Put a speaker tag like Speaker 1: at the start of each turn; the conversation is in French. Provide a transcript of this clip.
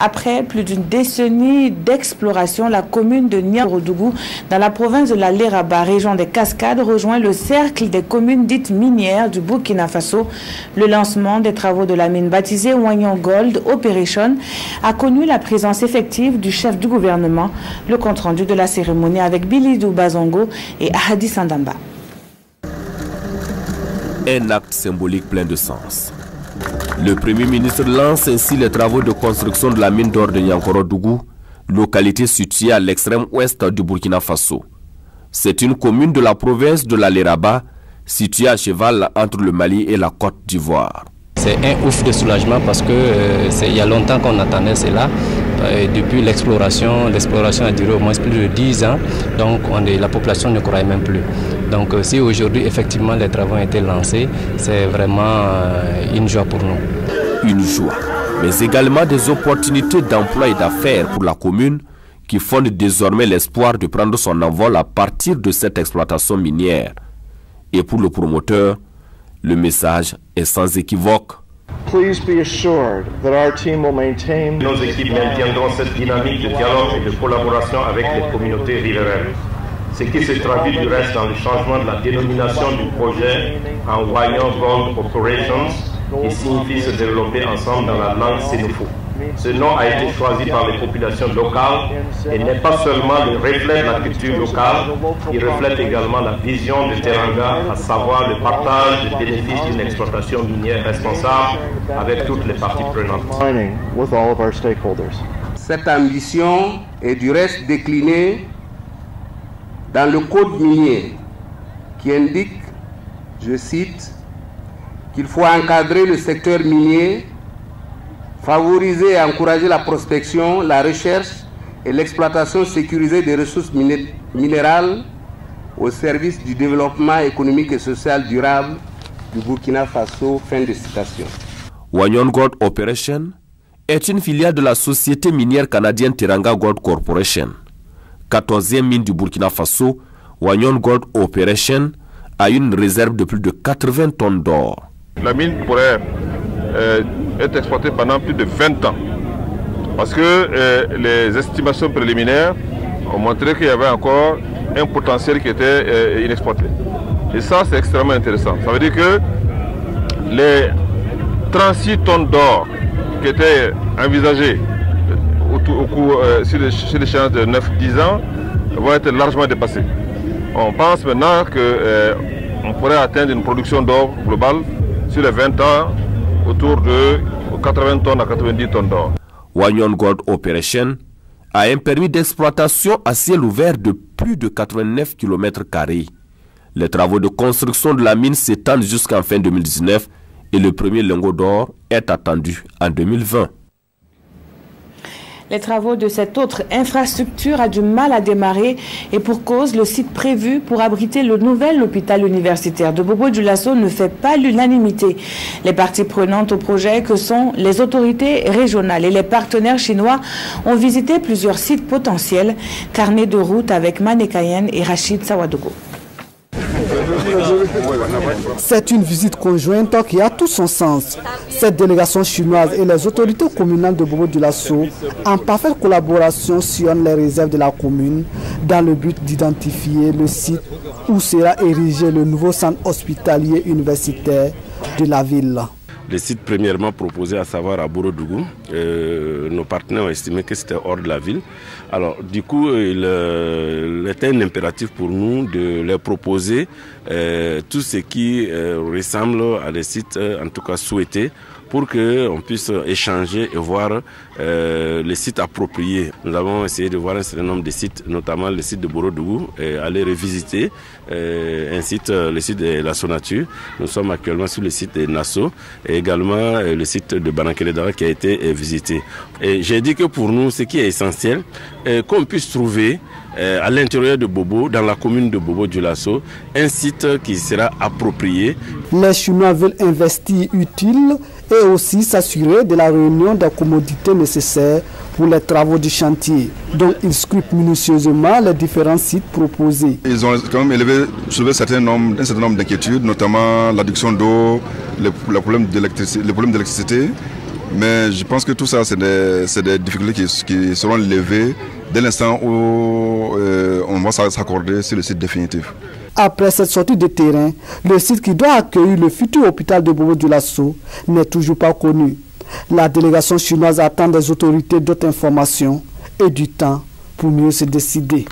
Speaker 1: Après plus d'une décennie d'exploration, la commune de Niarodougou, dans la province de la Léraba, région des Cascades, rejoint le cercle des communes dites minières du Burkina Faso. Le lancement des travaux de la mine baptisée Wagnon Gold Operation a connu la présence effective du chef du gouvernement. Le compte-rendu de la cérémonie avec Bilidou Bazongo et Ahadi Sandamba.
Speaker 2: Un acte symbolique plein de sens. Le Premier ministre lance ainsi les travaux de construction de la mine d'or de Niankoro-Dougou, localité située à l'extrême ouest du Burkina Faso. C'est une commune de la province de la Léraba, située à cheval entre le Mali et la Côte d'Ivoire.
Speaker 3: C'est un ouf de soulagement parce que il y a longtemps qu'on attendait cela. Depuis l'exploration a duré au moins plus de 10 ans, donc la population ne croyait même plus. Donc si aujourd'hui effectivement les travaux ont été lancés, c'est vraiment une joie pour nous.
Speaker 2: Une joie, mais également des opportunités d'emploi et d'affaires pour la commune qui fonde désormais l'espoir de prendre son envol à partir de cette exploitation minière. Et pour le promoteur, le message est sans équivoque.
Speaker 4: Please be assured that our team will maintain.
Speaker 5: Nos équipes maintiendront cette dynamique de dialogue et de collaboration avec les communautés riveraines. Ce qui se traduit du reste dans le changement de la dénomination du projet en Wagnon Gold Operations, qui signifie se développer ensemble dans la langue sénoufo. Ce nom a été choisi par les populations locales et n'est pas seulement le reflet de la culture locale, il reflète également la vision de Teranga, à savoir le partage des bénéfices d'une exploitation minière responsable avec toutes les parties prenantes.
Speaker 6: Cette ambition est du reste déclinée dans le code minier qui indique, je cite, qu'il faut encadrer le secteur minier, favoriser et encourager la prospection, la recherche et l'exploitation sécurisée des ressources minérales au service du développement économique et social durable du Burkina Faso. Fin de citation.
Speaker 2: Wagnon Gold Operation est une filiale de la société minière canadienne Teranga Gold Corporation. 14e mine du Burkina Faso, Wagnon Gold Operation a une réserve de plus de 80 tonnes d'or.
Speaker 7: La mine pourrait être exploitée pendant plus de 20 ans. Parce que les estimations préliminaires ont montré qu'il y avait encore un potentiel qui était inexploité. Et ça, c'est extrêmement intéressant. Ça veut dire que les 36 tonnes d'or qui étaient envisagées sur l'échéance de 9-10 ans vont être largement dépassées. On pense maintenant qu'on pourrait atteindre une production d'or globale sur les 20 ans autour de 80 tonnes à 90 tonnes d'or.
Speaker 2: Wagnon Gold Operation a un permis d'exploitation à ciel ouvert de plus de 89 km². Les travaux de construction de la mine s'étendent jusqu'en fin 2019 et le premier lingot d'or est attendu en 2020.
Speaker 1: Les travaux de cette autre infrastructure a du mal à démarrer et pour cause, le site prévu pour abriter le nouvel hôpital universitaire de Bobo-Dioulasso ne fait pas l'unanimité. Les parties prenantes au projet que sont les autorités régionales et les partenaires chinois ont visité plusieurs sites potentiels. Carnet de route avec Manekayen et Rachid Sawadogo.
Speaker 8: C'est une visite conjointe qui a tout son sens. Cette délégation chinoise et les autorités communales de Bobo-Dioulasso, en parfaite collaboration, sillonnent les réserves de la commune dans le but d'identifier le site où sera érigé le nouveau centre hospitalier universitaire de la ville.
Speaker 9: Le site premièrement proposé, à savoir à Borodougou, nos partenaires ont estimé que c'était hors de la ville. Alors du coup, il était un impératif pour nous de leur proposer tout ce qui ressemble à des sites, en tout cas souhaités, pour qu'on puisse échanger et voir les sites appropriés. Nous avons essayé de voir un certain nombre de sites, notamment le site de Borodougou, et aller revisiter le site de la Sonature. Nous sommes actuellement sur le site de Nassau et également le site de Banakeledara qui a été visité. Et j'ai dit que pour nous, ce qui est essentiel, qu'on puisse trouver à l'intérieur de Bobo, dans la commune de Bobo-Dioulasso, un site qui sera approprié.
Speaker 8: Les Chinois veulent investir utile et aussi s'assurer de la réunion des commodités nécessaires pour les travaux du chantier. Donc ils scrutent minutieusement les différents sites proposés.
Speaker 10: Ils ont quand même soulevé un certain nombre d'inquiétudes, notamment l'adduction d'eau, les problèmes d'électricité, Mais je pense que tout ça, c'est des difficultés qui seront levées dès l'instant où on va s'accorder sur le site définitif.
Speaker 8: Après cette sortie de terrain, le site qui doit accueillir le futur hôpital de Bobo-Dioulasso n'est toujours pas connu. La délégation chinoise attend des autorités d'autres informations et du temps pour mieux se décider.